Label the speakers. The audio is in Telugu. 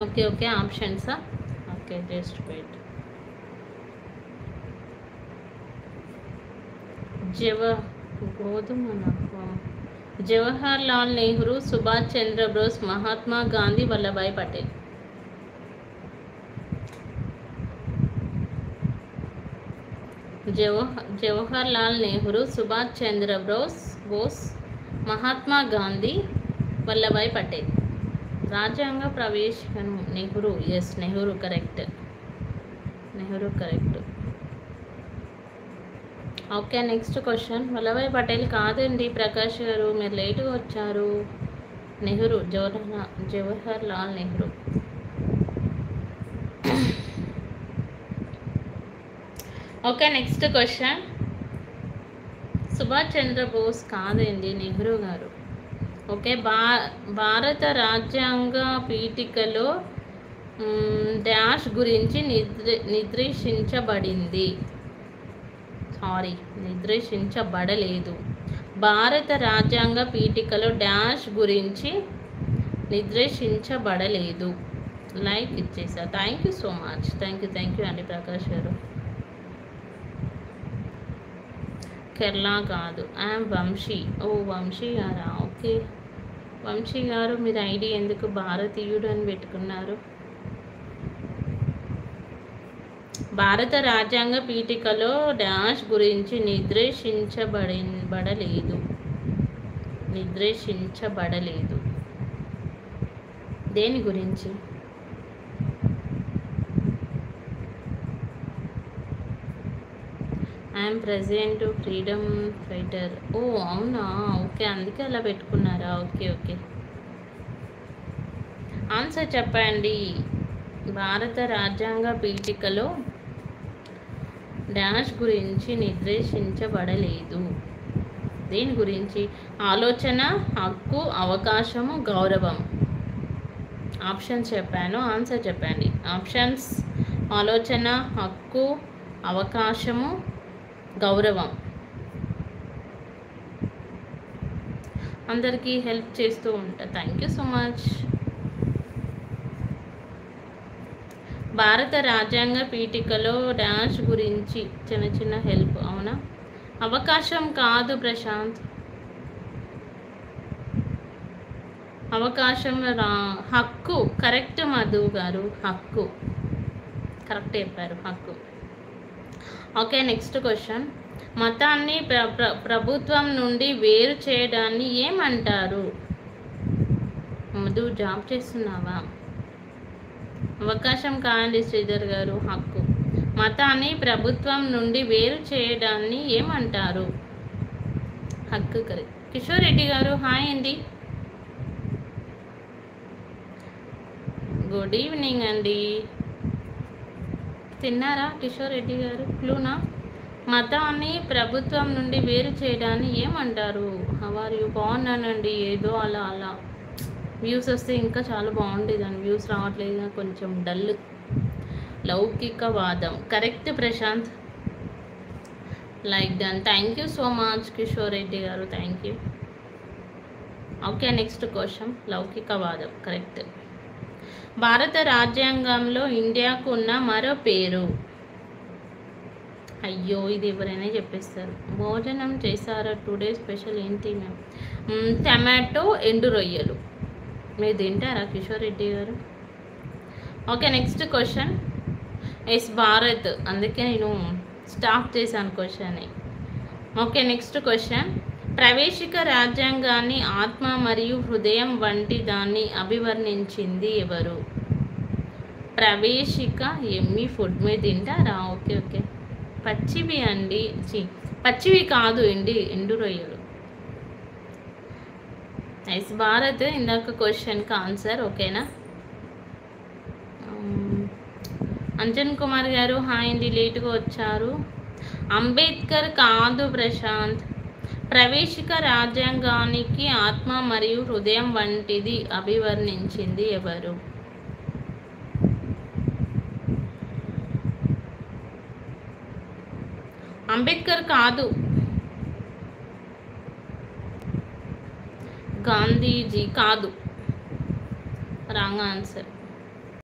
Speaker 1: Okay, options. Okay, just wait. Jawaharlal Nehru, Subhash Chandra Bose, Mahatma Gandhi, Vallabhbhai Patel. Jawaharlal Nehru, Subhash Chandra Bose, Mahatma Gandhi, Vallabhbhai Patel. Rajanga Pravesh Nehru. Yes, Nehru correct. Okay, next question. Vallabhbhai Patel కాదండి ప్రకాష్ గారు, మీరు లేటుగా వచ్చారు. Nehru, Jawaharlal Nehru. Okay, next question. Subhash Chandrabose కాదండి, నెహ్రూ గారు. ఓకే, భారత రాజ్యాంగ పీఠికలో డాష్ గురించి నిర్దేశించబడలేదు. భారత రాజ్యాంగ పీఠికలో డాష్ గురించి నిర్దేశించబడలేదు. లైక్ ఇచ్చేసా. Thank you so much. Thank you అండి ప్రకాష్ గారు. కేరళ కాదు, ఐఎమ్ వంశీ. ఓ వంశీ గారా? ఓకే వంశీ గారు, మీరు ఐడి ఎందుకు భారతీయుడు అని పెట్టుకున్నారు? భారత రాజ్యాంగ పీఠికలో డాష్ గురించి నిర్దేశించబడలేదు. దేని గురించి? I'm president freedom fighter. ఓ అవునా, ఓకే, అందుకే అలా పెట్టుకున్నారా? ఓకే ఆన్సర్ చెప్పండి. భారత రాజ్యాంగ పీఠికలో డాష్ గురించి నిర్దేశించబడలేదు. దేని గురించి? ఆలోచన, హక్కు, అవకాశము, గౌరవం. ఆప్షన్స్ చెప్పాను, ఆన్సర్ చెప్పండి. ఆప్షన్స్: ఆలోచన, హక్కు, అవకాశము, గౌరవం. అందరికీ హెల్ప్ చేస్తూ ఉంటా. Thank you so much. భారత రాజ్యాంగ పీఠికలో డాష్ గురించి చిన్న హెల్ప్. అవునా? అవకాశం కాదు ప్రశాంత్, అవకాశం హక్కు. కరెక్ట్ మధు గారు, హక్కు కరెక్ట్ చెప్పారు, హక్కు. Okay, next question. మతాన్ని ప్రభుత్వం నుండి వేరు చేయడాన్ని ఏమంటారు? మధు జాబ్ చేస్తున్నావా? అవకాశం కాదండి శ్రీధర్ గారు, హక్కు. మతాన్ని ప్రభుత్వం నుండి వేరు చేయడాన్ని ఏమంటారు? హక్కు కరెక్ట్. కిషోర్ రెడ్డి గారు హాయ్ అండి, గుడ్ ఈవినింగ్ అండి. తిన్నారా కిషోర్ రెడ్డి గారు? క్లూనా? మతాన్ని ప్రభుత్వం నుండి వేరు చేయడాన్ని ఏమంటారు? How are you? బాగున్నానండి. ఏదో అలా వ్యూస్ వస్తే ఇంకా చాలా బాగుండేది, దాని వ్యూస్ రావట్లేదు, కొంచెం డల్. లౌకికవాదం correct Prashant. Like done. Thank you so much Kishore Reddy గారు, thank you. Okay, next question. లౌకికవాదం కరెక్ట్. భారత రాజ్యాంగంలో ఇండియాకు ఉన్న మరో పేరు? అయ్యో, ఇది ఎవరైనా చెప్పేస్తారు. భోజనం చేశారా? టుడే స్పెషల్ ఏంటి మ్యామ్? టమాటో ఎండు రొయ్యలు. మీరు తింటారా Kishore Reddy garu? Okay, next question. S Bharat, అందుకే నేను స్టాప్ చేశాను క్వశ్చన్ని. Okay, next question. ప్రవేశిక రాజ్యాంగాన్ని ఆత్మ మరియు హృదయం వంటి దాన్ని అభివర్ణించింది ఎవరు? ప్రవేశిక ఎమ్మి ఫుడ్. మీరు తింటారా? ఓకే పచ్చివి అండి, పచ్చివి కాదు, ఎండు రొయ్యలు. ఎస్ భారత్, ఇందాక క్వశ్చన్కి ఆన్సర్. ఓకేనా? అంజన్ కుమార్ గారు హాయ్ అండి, లేటుగా వచ్చారు. అంబేద్కర్ కాదు ప్రశాంత్. ప్రవేశిక రాజ్యాంగానికి ఆత్మ మరియు హృదయం వంటిది అభివర్ణించింది ఎవరు? అంబేద్కర్ కాదు, గాంధీజీ కాదు. Wrong answer.